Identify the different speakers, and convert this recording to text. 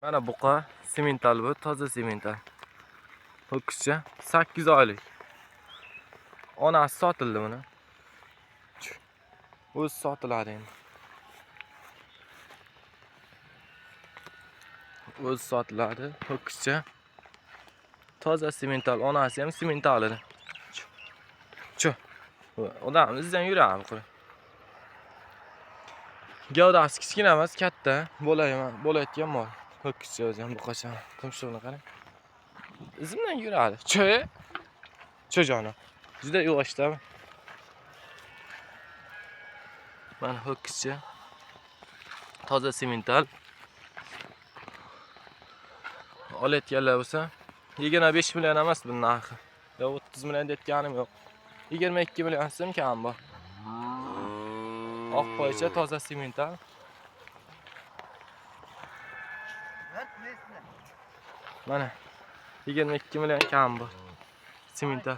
Speaker 1: Mana buqa semental bu, toza semental. Ho'kizcha 8 oylik. Onasi sotildi buni. O'zi sotiladi endi. O'zi sotiladi. Ho'kizcha toza semental, onasi ham semental edi. Chu. Odam izdan yuradi qo'y. Gavdasi kichkina emas, katta. Bo'layotgan mol. Ho'kizcha o'zi ham buqacha. Tumshug'ini qarang. Izimdan yuradi. Chu jonim. Juda yuvvoshda. Mana ho'kizcha. Toza semental. Olayotganlar bo'lsa, 25 million emas bu narxi. Yo 30 million deyotganim yo'q. 22 million so'm kam bor. Oq poycha toza semental. Mana 22 million kam bor. Semental.